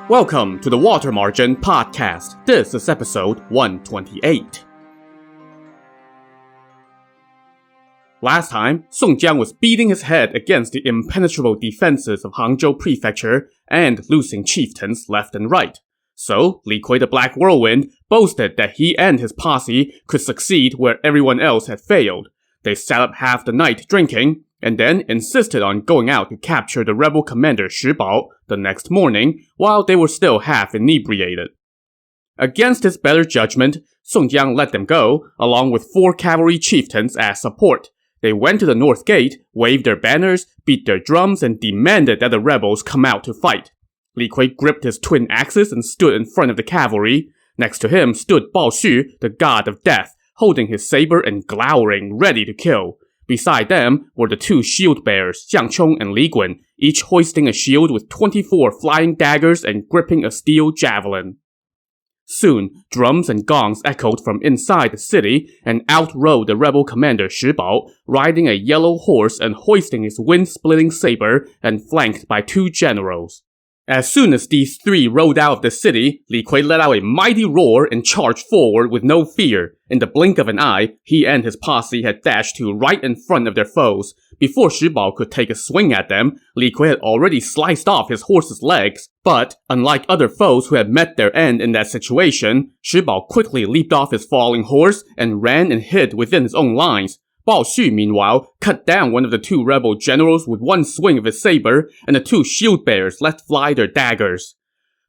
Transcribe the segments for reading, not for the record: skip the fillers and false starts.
Welcome to the Water Margin Podcast. This is episode 128. Last time, Song Jiang was beating his head against the impenetrable defenses of Hangzhou Prefecture and losing chieftains left and right. So, Li Kui the Black Whirlwind boasted that he and his posse could succeed where everyone else had failed. They sat up half the night drinking, and then insisted on going out to capture the rebel commander Shi Bao the next morning while they were still half inebriated. Against his better judgment, Song Jiang let them go, along with 4 cavalry chieftains as support. They went to the north gate, waved their banners, beat their drums, and demanded that the rebels come out to fight. Li Kui gripped his twin axes and stood in front of the cavalry. Next to him stood Bao Xu, the god of death, holding his saber and glowering, ready to kill. Beside them were the 2 shield bearers, Jiang and Li Gun, each hoisting a shield with 24 flying daggers and gripping a steel javelin. Soon, drums and gongs echoed from inside the city, and out rode the rebel commander Shi Bao, riding a yellow horse and hoisting his wind-splitting saber, and flanked by 2 generals. As soon as these 3 rode out of the city, Li Kui let out a mighty roar and charged forward with no fear. In the blink of an eye, he and his posse had dashed to right in front of their foes. Before Shi Bao could take a swing at them, Li Kui had already sliced off his horse's legs. But, unlike other foes who had met their end in that situation, Shi Bao quickly leaped off his falling horse and ran and hid within his own lines. Bao Xu, meanwhile, cut down one of the 2 rebel generals with one swing of his saber, and the 2 shield bearers let fly their daggers.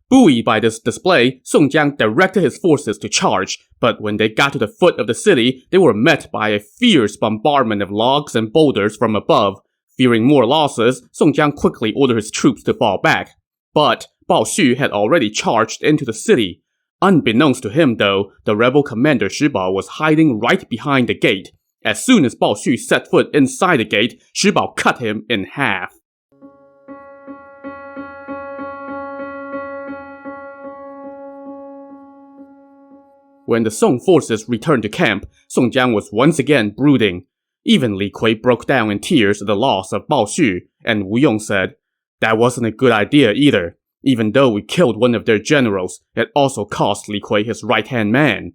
Buoyed by this display, Song Jiang directed his forces to charge, but when they got to the foot of the city, they were met by a fierce bombardment of logs and boulders from above. Fearing more losses, Song Jiang quickly ordered his troops to fall back. But Bao Xu had already charged into the city. Unbeknownst to him, though, the rebel commander Shi Bao was hiding right behind the gate. As soon as Bao Xu set foot inside the gate, Shi Bao cut him in half. When the Song forces returned to camp, Song Jiang was once again brooding. Even Li Kui broke down in tears at the loss of Bao Xu, and Wu Yong said, "That wasn't a good idea either. Even though we killed one of their generals, it also cost Li Kui his right-hand man."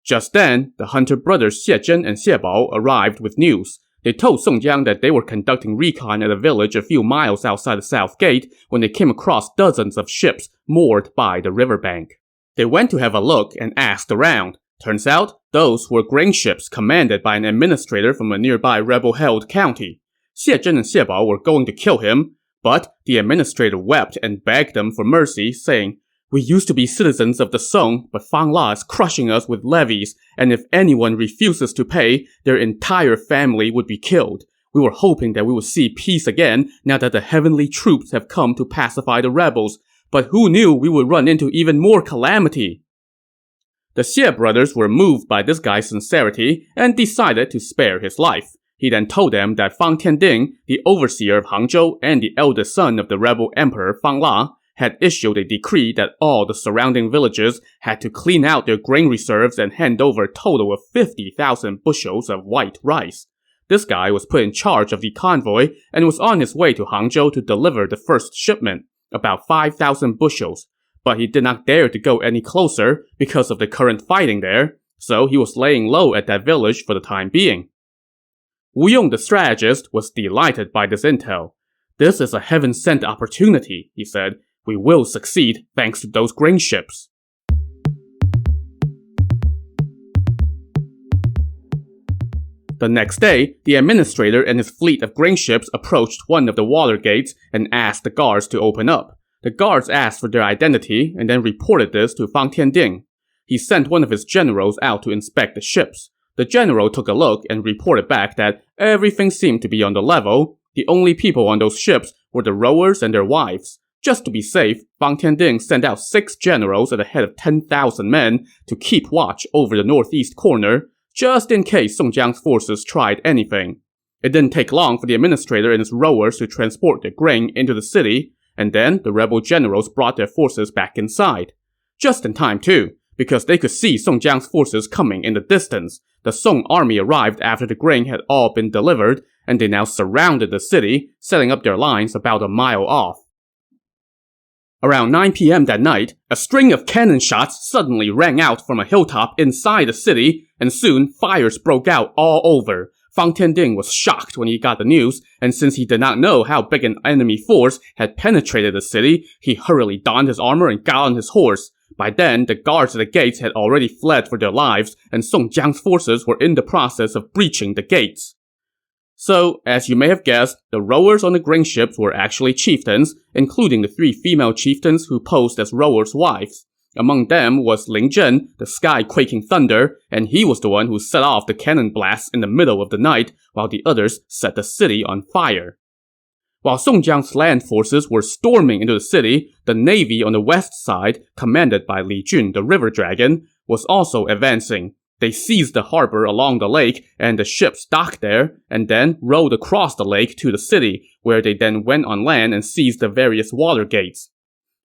Just then, the hunter brothers Xie Zhen and Xie Bao arrived with news. They told Song Jiang that they were conducting recon at a village a few miles outside the south gate when they came across dozens of ships moored by the riverbank. They went to have a look and asked around. Turns out, those were grain ships commanded by an administrator from a nearby rebel-held county. Xie Zhen and Xie Bao were going to kill him, but the administrator wept and begged them for mercy, saying, "We used to be citizens of the Song, but Fang La is crushing us with levies, and if anyone refuses to pay, their entire family would be killed. We were hoping that we would see peace again now that the heavenly troops have come to pacify the rebels, but who knew we would run into even more calamity?" The Xie brothers were moved by this guy's sincerity and decided to spare his life. He then told them that Fang Tianding, the overseer of Hangzhou and the eldest son of the rebel emperor Fang La, had issued a decree that all the surrounding villages had to clean out their grain reserves and hand over a total of 50,000 bushels of white rice. This guy was put in charge of the convoy and was on his way to Hangzhou to deliver the first shipment, about 5,000 bushels. But he did not dare to go any closer because of the current fighting there, so he was laying low at that village for the time being. Wu Yong the strategist was delighted by this intel. "This is a heaven-sent opportunity," he said. "We will succeed thanks to those grain ships." The next day, the administrator and his fleet of grain ships approached one of the water gates and asked the guards to open up. The guards asked for their identity and then reported this to Fang Tianding. He sent one of his generals out to inspect the ships. The general took a look and reported back that everything seemed to be on the level. The only people on those ships were the rowers and their wives. Just to be safe, Fang Tianding sent out 6 generals at the head of 10,000 men to keep watch over the northeast corner, just in case Song Jiang's forces tried anything. It didn't take long for the administrator and his rowers to transport their grain into the city, and then the rebel generals brought their forces back inside. Just in time too, because they could see Song Jiang's forces coming in the distance. The Song army arrived after the grain had all been delivered, and they now surrounded the city, setting up their lines about a mile off. Around 9 p.m. that night, a string of cannon shots suddenly rang out from a hilltop inside the city, and soon fires broke out all over. Fang Tianding was shocked when he got the news, and since he did not know how big an enemy force had penetrated the city, he hurriedly donned his armor and got on his horse. By then, the guards at the gates had already fled for their lives, and Song Jiang's forces were in the process of breaching the gates. So, as you may have guessed, the rowers on the grain ships were actually chieftains, including the 3 female chieftains who posed as rowers' wives. Among them was Ling Zhen, the sky-quaking thunder, and he was the one who set off the cannon blasts in the middle of the night, while the others set the city on fire. While Song Jiang's land forces were storming into the city, the navy on the west side, commanded by Li Jun, the river dragon, was also advancing. They seized the harbor along the lake, and the ships docked there, and then rowed across the lake to the city, where they then went on land and seized the various water gates.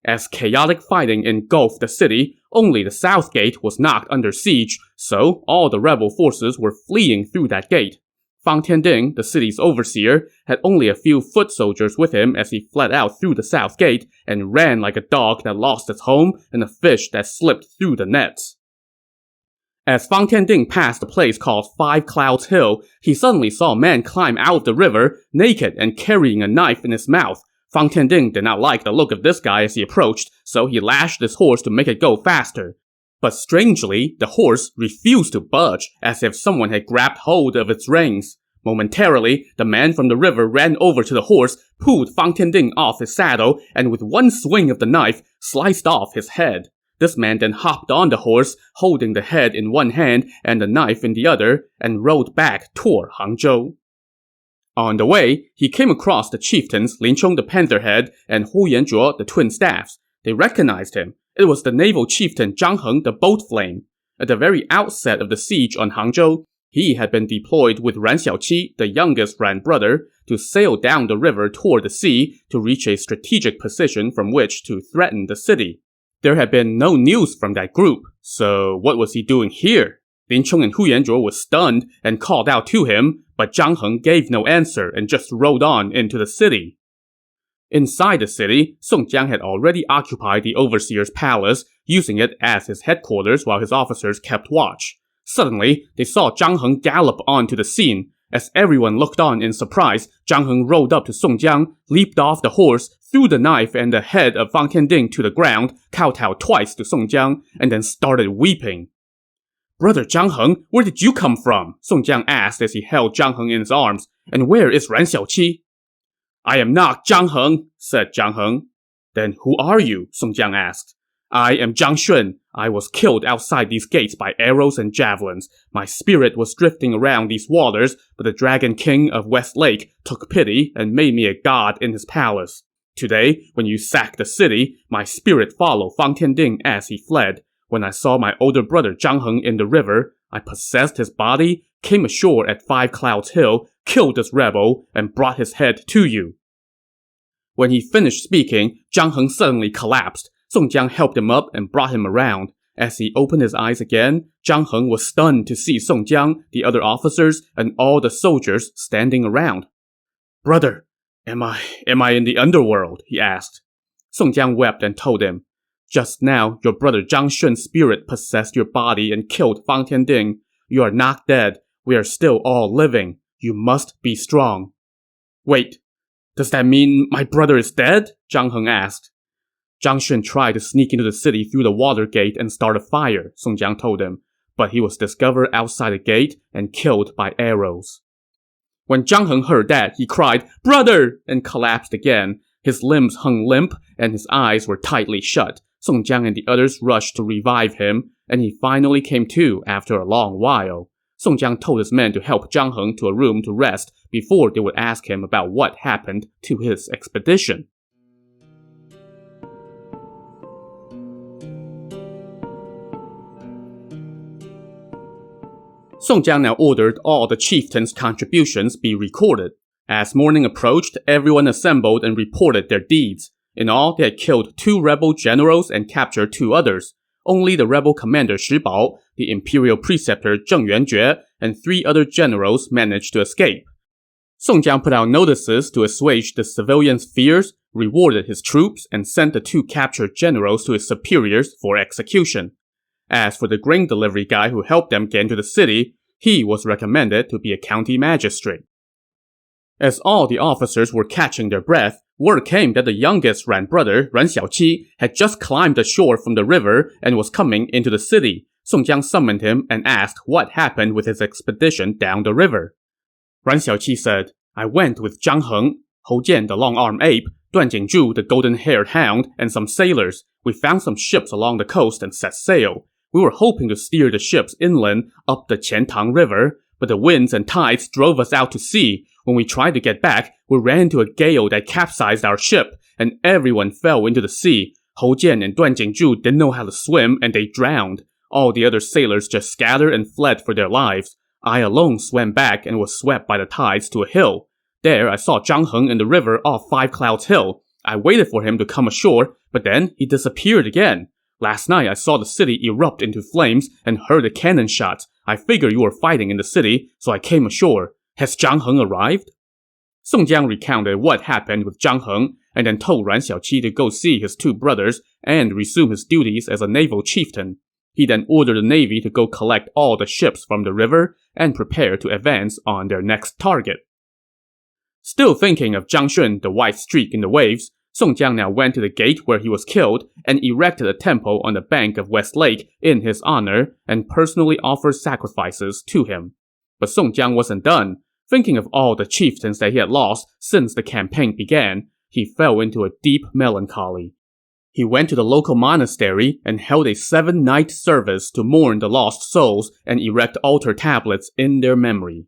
As chaotic fighting engulfed the city, only the south gate was not under siege, so all the rebel forces were fleeing through that gate. Fang Tianding, the city's overseer, had only a few foot soldiers with him as he fled out through the south gate and ran like a dog that lost its home and a fish that slipped through the nets. As Fang Tianding passed a place called 5 Clouds Hill, he suddenly saw a man climb out of the river, naked and carrying a knife in his mouth. Fang Tianding did not like the look of this guy as he approached, so he lashed his horse to make it go faster. But strangely, the horse refused to budge, as if someone had grabbed hold of its reins. Momentarily, the man from the river ran over to the horse, pulled Fang Tianding off his saddle, and with one swing of the knife, sliced off his head. This man then hopped on the horse, holding the head in one hand and the knife in the other, and rode back toward Hangzhou. On the way, he came across the chieftains Lin Chong the Pantherhead and Hu Yanzhuo the Twin Staffs. They recognized him. It was the naval chieftain Zhang Heng the Boat Flame. At the very outset of the siege on Hangzhou, he had been deployed with Ran Xiaoqi, the youngest Ran brother, to sail down the river toward the sea to reach a strategic position from which to threaten the city. There had been no news from that group, so what was he doing here? Lin Chong and Hu Yanzhuo were stunned and called out to him, but Zhang Heng gave no answer and just rode on into the city. Inside the city, Song Jiang had already occupied the overseer's palace, using it as his headquarters while his officers kept watch. Suddenly, they saw Zhang Heng gallop onto the scene. As everyone looked on in surprise, Zhang Heng rode up to Song Jiang, leaped off the horse, threw the knife and the head of Fang Tianding to the ground, kowtowed twice to Song Jiang, and then started weeping. "Brother Zhang Heng, where did you come from?" Song Jiang asked as he held Zhang Heng in his arms. "And where is Ran Xiaoqi?" "I am not Zhang Heng," said Zhang Heng. "Then who are you?" Song Jiang asked. "I am Zhang Shun. I was killed outside these gates by arrows and javelins. My spirit was drifting around these waters, but the Dragon King of West Lake took pity and made me a god in his palace. Today, when you sacked the city, my spirit followed Fang Tianding as he fled. When I saw my older brother Zhang Heng in the river, I possessed his body, came ashore at 5 Clouds Hill, killed this rebel, and brought his head to you." When he finished speaking, Zhang Heng suddenly collapsed. Song Jiang helped him up and brought him around. As he opened his eyes again, Zhang Heng was stunned to see Song Jiang, the other officers, and all the soldiers standing around. "Brother, am I in the underworld?" he asked. Song Jiang wept and told him, "Just now, your brother Zhang Shun's spirit possessed your body and killed Fang Tianding. You are not dead. We are still all living. You must be strong." "Wait, does that mean my brother is dead?" Zhang Heng asked. "Zhang Shun tried to sneak into the city through the water gate and start a fire," Song Jiang told him, "but he was discovered outside the gate and killed by arrows." When Zhang Heng heard that, he cried, "Brother!" and collapsed again. His limbs hung limp and his eyes were tightly shut. Song Jiang and the others rushed to revive him, and he finally came to after a long while. Song Jiang told his men to help Zhang Heng to a room to rest before they would ask him about what happened to his expedition. Song Jiang now ordered all the chieftains' contributions be recorded. As morning approached, everyone assembled and reported their deeds. In all, they had killed 2 rebel generals and captured 2 others. Only the rebel commander Shi Bao, the imperial preceptor Zheng Yuanjue, and 3 other generals managed to escape. Song Jiang put out notices to assuage the civilians' fears, rewarded his troops, and sent the 2 captured generals to his superiors for execution. As for the grain delivery guy who helped them get into the city, he was recommended to be a county magistrate. As all the officers were catching their breath, word came that the youngest Ran brother, Ran Xiaoqi, had just climbed ashore from the river and was coming into the city. Song Jiang summoned him and asked what happened with his expedition down the river. Ran Xiaoqi said, "I went with Zhang Heng, Hou Jian the long-armed ape, Duan Jingzhu the golden-haired hound, and some sailors. We found some ships along the coast and set sail. We were hoping to steer the ships inland up the Qiantang River, but the winds and tides drove us out to sea. When we tried to get back, we ran into a gale that capsized our ship, and everyone fell into the sea. Hou Jian and Duan Jingzhu didn't know how to swim, and they drowned. All the other sailors just scattered and fled for their lives. I alone swam back and was swept by the tides to a hill. There, I saw Zhang Heng in the river off 5 Clouds Hill. I waited for him to come ashore, but then he disappeared again. Last night, I saw the city erupt into flames and heard a cannon shot. I figured you were fighting in the city, so I came ashore. Has Zhang Heng arrived?" Song Jiang recounted what happened with Zhang Heng, and then told Ran Xiaoqi to go see his 2 brothers and resume his duties as a naval chieftain. He then ordered the navy to go collect all the ships from the river and prepare to advance on their next target. Still thinking of Zhang Shun, the white streak in the waves, Song Jiang now went to the gate where he was killed and erected a temple on the bank of West Lake in his honor and personally offered sacrifices to him. But Song Jiang wasn't done. Thinking of all the chieftains that he had lost since the campaign began, he fell into a deep melancholy. He went to the local monastery and held a 7-night service to mourn the lost souls and erect altar tablets in their memory.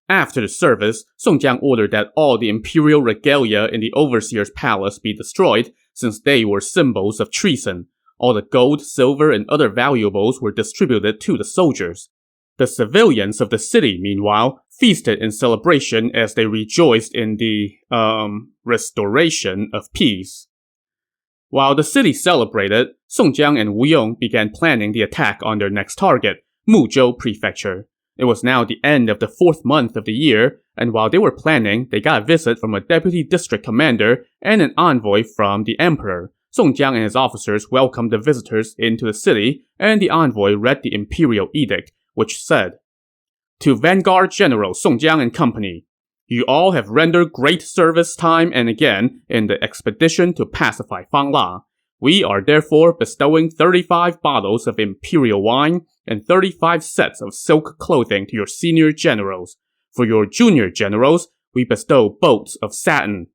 After the service, Song Jiang ordered that all the imperial regalia in the overseer's palace be destroyed, since they were symbols of treason. All the gold, silver, and other valuables were distributed to the soldiers. The civilians of the city, meanwhile, feasted in celebration as they rejoiced in the, restoration of peace. While the city celebrated, Song Jiang and Wu Yong began planning the attack on their next target, Muzhou Prefecture. It was now the end of the 4th month of the year, and while they were planning, they got a visit from a deputy district commander and an envoy from the emperor. Song Jiang and his officers welcomed the visitors into the city, and the envoy read the imperial edict, which said, "To Vanguard General Song Jiang and Company, you all have rendered great service time and again in the expedition to pacify Fangla. We are therefore bestowing 35 bottles of imperial wine and 35 sets of silk clothing to your senior generals. For your junior generals, we bestow boats of satin."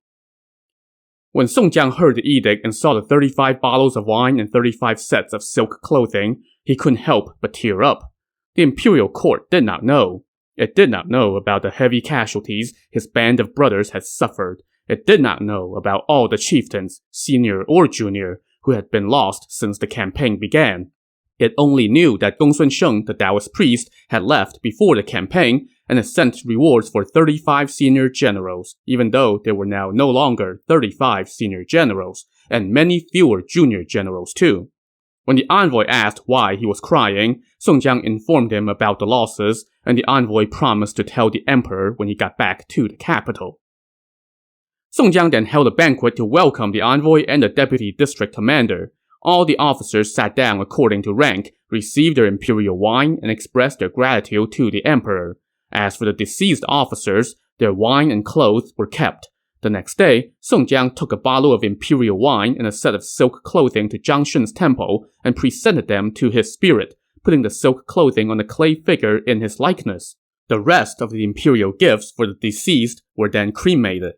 When Song Jiang heard the edict and saw the 35 bottles of wine and 35 sets of silk clothing, he couldn't help but tear up. The imperial court did not know. It did not know about the heavy casualties his band of brothers had suffered. It did not know about all the chieftains, senior or junior, who had been lost since the campaign began. It only knew that Gongsun Sheng, the Taoist priest, had left before the campaign and had sent rewards for 35 senior generals, even though there were now no longer 35 senior generals, and many fewer junior generals too. When the envoy asked why he was crying, Song Jiang informed him about the losses, and the envoy promised to tell the emperor when he got back to the capital. Song Jiang then held a banquet to welcome the envoy and the deputy district commander. All the officers sat down according to rank, received their imperial wine, and expressed their gratitude to the emperor. As for the deceased officers, their wine and clothes were kept. The next day, Song Jiang took a bottle of imperial wine and a set of silk clothing to Zhang Shun's temple and presented them to his spirit, putting the silk clothing on a clay figure in his likeness. The rest of the imperial gifts for the deceased were then cremated.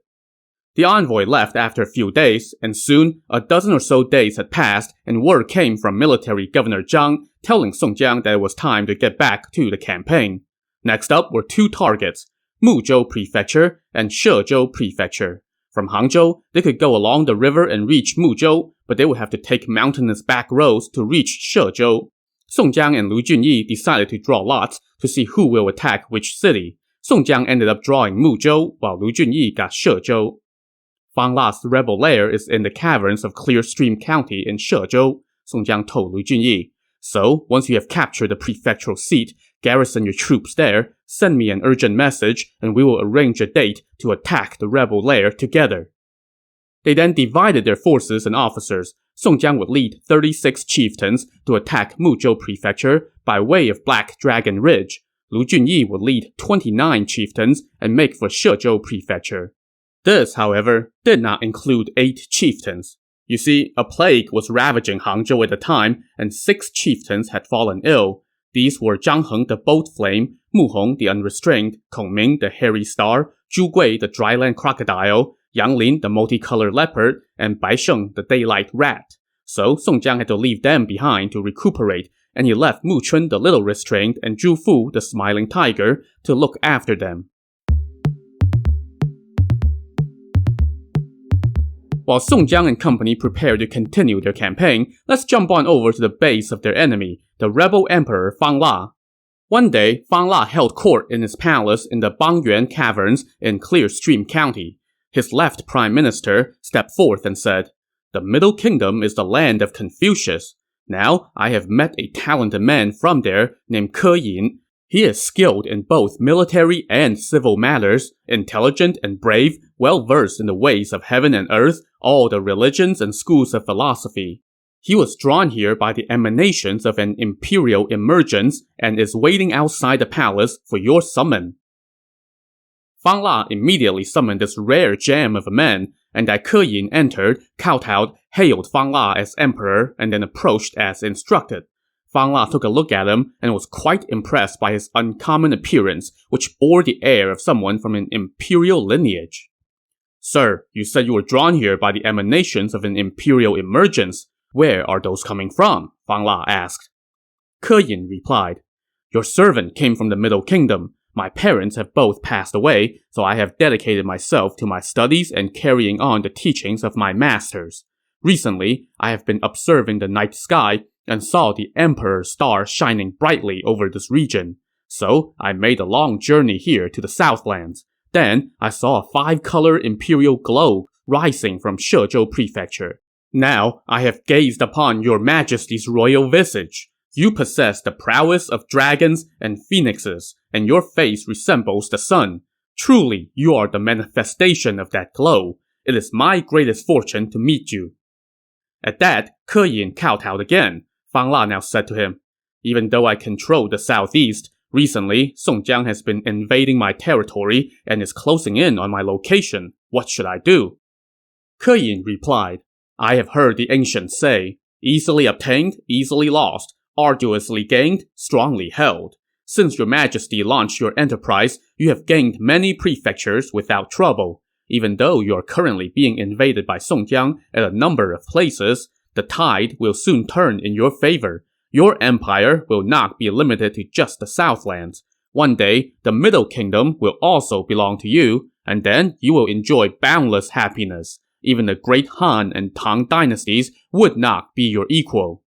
The envoy left after a few days, and soon, a dozen or so days had passed, and word came from military governor Jiang telling Song Jiang that it was time to get back to the campaign. Next up were 2 targets, Muzhou Prefecture and Shezhou Prefecture. From Hangzhou, they could go along the river and reach Muzhou, but they would have to take mountainous back roads to reach Shezhou. Song Jiang and Lu Junyi decided to draw lots to see who will attack which city. Song Jiang ended up drawing Muzhou, while Lu Junyi got Shezhou. Fangla's rebel lair is in the caverns of Clear Stream County in Shezhou, Song Jiang told Lu Junyi. So, once you have captured the prefectural seat, garrison your troops there, send me an urgent message, and we will arrange a date to attack the rebel lair together. They then divided their forces and officers. Song Jiang would lead 36 chieftains to attack Muzhou Prefecture by way of Black Dragon Ridge. Lu Junyi would lead 29 chieftains and make for Shezhou Prefecture. This, however, did not include 8 chieftains. You see, a plague was ravaging Hangzhou at the time, and 6 chieftains had fallen ill. These were Zhang Heng the Bolt Flame, Mu Hong the Unrestrained, Kong Ming the Hairy Star, Zhu Gui the Dryland Crocodile, Yang Lin the Multicolored Leopard, and Bai Sheng the Daylight Rat. So Song Jiang had to leave them behind to recuperate, and he left Mu Chun the Little Restrained and Zhu Fu the Smiling Tiger to look after them. While Song Jiang and company prepared to continue their campaign, let's jump on over to the base of their enemy, the rebel emperor Fang La. One day, Fang La held court in his palace in the Bangyuan Caverns in Clearstream County. His left prime minister stepped forth and said, "The Middle Kingdom is the land of Confucius. Now, I have met a talented man from there named Ke Yin. He is skilled in both military and civil matters, intelligent and brave, well-versed in the ways of heaven and earth, all the religions and schools of philosophy. He was drawn here by the emanations of an imperial emergence and is waiting outside the palace for your summon." Fang La immediately summoned this rare gem of a man, and as Ke Yin entered, kowtowed, hailed Fang La as emperor, and then approached as instructed. Fang La took a look at him and was quite impressed by his uncommon appearance, which bore the air of someone from an imperial lineage. "Sir, you said you were drawn here by the emanations of an imperial emergence. Where are those coming from?" Fang La asked. Ke Yin replied, "Your servant came from the Middle Kingdom. My parents have both passed away, so I have dedicated myself to my studies and carrying on the teachings of my masters. Recently, I have been observing the night sky and saw the Emperor's star shining brightly over this region. So I made a long journey here to the Southlands. Then I saw a 5-color imperial glow rising from Shezhou Prefecture. Now I have gazed upon your majesty's royal visage. You possess the prowess of dragons and phoenixes, and your face resembles the sun. Truly, you are the manifestation of that glow. It is my greatest fortune to meet you." At that, Ke Yin kowtowed again. Fang La now said to him, "Even though I control the southeast, recently Song Jiang has been invading my territory and is closing in on my location. What should I do?" Ke Yin replied, "I have heard the ancients say, easily obtained, easily lost, arduously gained, strongly held. Since your majesty launched your enterprise, you have gained many prefectures without trouble. Even though you are currently being invaded by Song Jiang at a number of places, the tide will soon turn in your favor. Your empire will not be limited to just the Southlands. One day, the Middle Kingdom will also belong to you, and then you will enjoy boundless happiness. Even the great Han and Tang dynasties would not be your equal."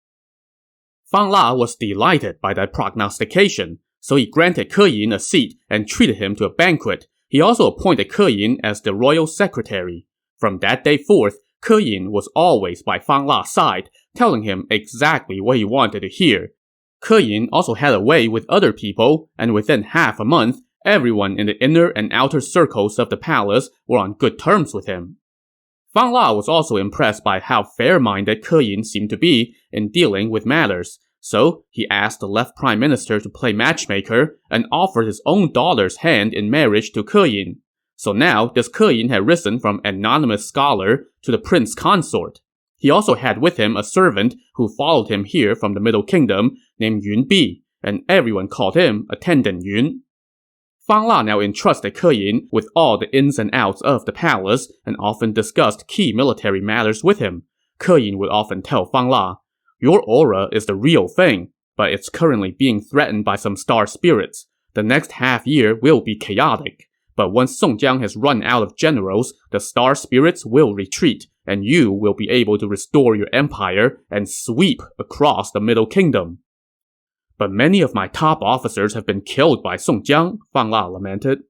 Fang La was delighted by that prognostication, so he granted Ke Yin a seat and treated him to a banquet. He also appointed Ke Yin as the royal secretary. From that day forth, Ke Yin was always by Fang La's side, telling him exactly what he wanted to hear. Ke Yin also had a way with other people, and within half a month, everyone in the inner and outer circles of the palace were on good terms with him. Fang La was also impressed by how fair-minded Ke Yin seemed to be in dealing with matters, so he asked the left prime minister to play matchmaker and offered his own daughter's hand in marriage to Ke Yin. So now, this Ke Yin had risen from anonymous scholar to the prince consort. He also had with him a servant who followed him here from the Middle Kingdom named Yun Bi, and everyone called him Attendant Yun. Fang La now entrusted Ke Yin with all the ins and outs of the palace and often discussed key military matters with him. Ke Yin would often tell Fang La, "Your aura is the real thing, but it's currently being threatened by some star spirits. The next half year will be chaotic. But once Song Jiang has run out of generals, the star spirits will retreat, and you will be able to restore your empire and sweep across the Middle Kingdom." "But many of my top officers have been killed by Song Jiang," Fang La lamented.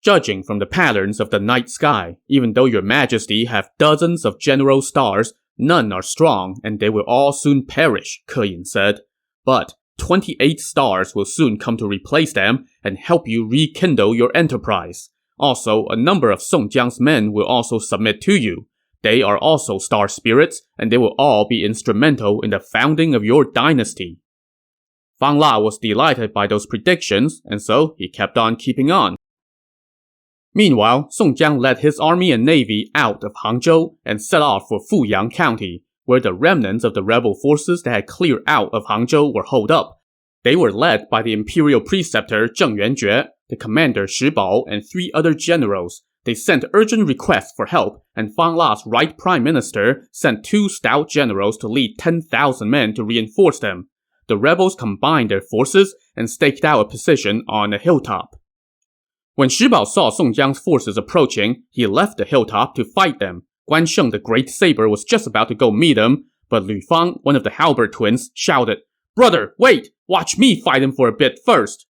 "Judging from the patterns of the night sky, even though your majesty have dozens of general stars, none are strong and they will all soon perish," Ke Yin said. "But 28 stars will soon come to replace them and help you rekindle your enterprise. Also, a number of Song Jiang's men will also submit to you. They are also star spirits, and they will all be instrumental in the founding of your dynasty. Fang La was delighted by those predictions, and so he kept on keeping on. Meanwhile, Song Jiang led his army and navy out of Hangzhou and set off for Fuyang County, where the remnants of the rebel forces that had cleared out of Hangzhou were holed up. They were led by the imperial preceptor Zheng Yuanjue, the commander Shi Bao, and 3 other generals. They sent urgent requests for help, and Fang La's right prime minister sent 2 stout generals to lead 10,000 men to reinforce them. The rebels combined their forces and staked out a position on a hilltop. When Shi Bao saw Song Jiang's forces approaching, he left the hilltop to fight them. Guan Sheng, the great saber, was just about to go meet him, but Lu Fang, one of the halberd twins, shouted, "Brother, wait! Watch me fight him for a bit first!"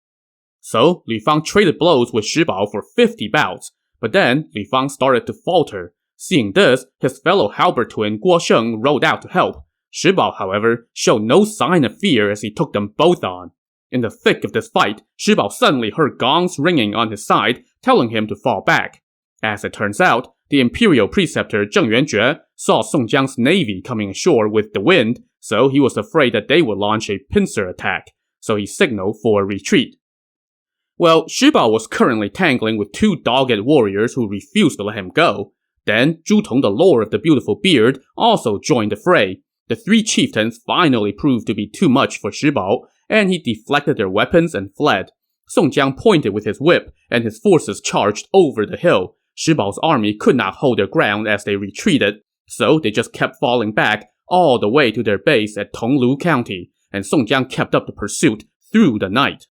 So, Lu Fang traded blows with Shi Bao for 50 bouts, but then Lu Fang started to falter. Seeing this, his fellow halberd twin Guo Sheng rode out to help. Shi Bao, however, showed no sign of fear as he took them both on. In the thick of this fight, Shi Bao suddenly heard gongs ringing on his side, telling him to fall back. As it turns out, the imperial preceptor Zheng Yuanjue saw Song Jiang's navy coming ashore with the wind, so he was afraid that they would launch a pincer attack, so he signaled for a retreat. Well, Shi Bao was currently tangling with 2 dogged warriors who refused to let him go. Then, Zhu Tong, the Lord of the Beautiful Beard, also joined the fray. The 3 chieftains finally proved to be too much for Shi Bao, and he deflected their weapons and fled. Song Jiang pointed with his whip, and his forces charged over the hill. Shi Bao's army could not hold their ground as they retreated, so they just kept falling back all the way to their base at Tonglu County, and Song Jiang kept up the pursuit through the night.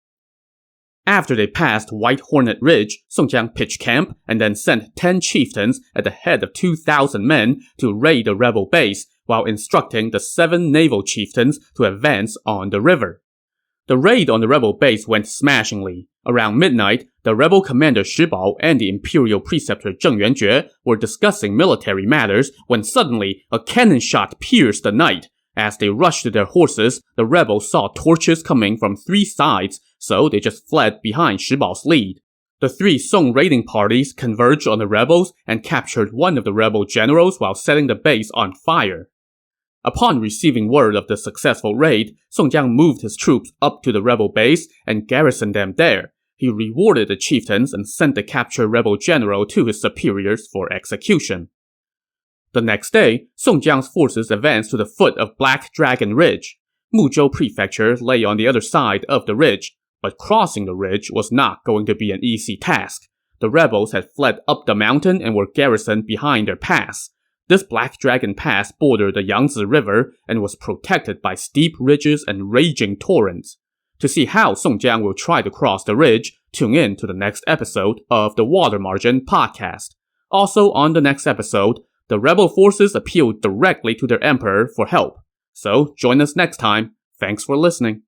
After they passed White Hornet Ridge, Song Jiang pitched camp and then sent 10 chieftains at the head of 2,000 men to raid the rebel base, while instructing the 7 naval chieftains to advance on the river. The raid on the rebel base went smashingly. Around midnight, the rebel commander Shi Bao and the imperial preceptor Zheng Yuanjue were discussing military matters when suddenly a cannon shot pierced the night. As they rushed to their horses, the rebels saw torches coming from 3 sides, so they just fled behind Shi Bao's lead. The 3 Song raiding parties converged on the rebels and captured one of the rebel generals while setting the base on fire. Upon receiving word of the successful raid, Song Jiang moved his troops up to the rebel base and garrisoned them there. He rewarded the chieftains and sent the captured rebel general to his superiors for execution. The next day, Song Jiang's forces advanced to the foot of Black Dragon Ridge. Muzhou Prefecture lay on the other side of the ridge, but crossing the ridge was not going to be an easy task. The rebels had fled up the mountain and were garrisoned behind their pass. This Black Dragon Pass bordered the Yangtze River and was protected by steep ridges and raging torrents. To see how Song Jiang will try to cross the ridge, tune in to the next episode of the Water Margin podcast. Also on the next episode, the rebel forces appealed directly to their emperor for help. So join us next time. Thanks for listening.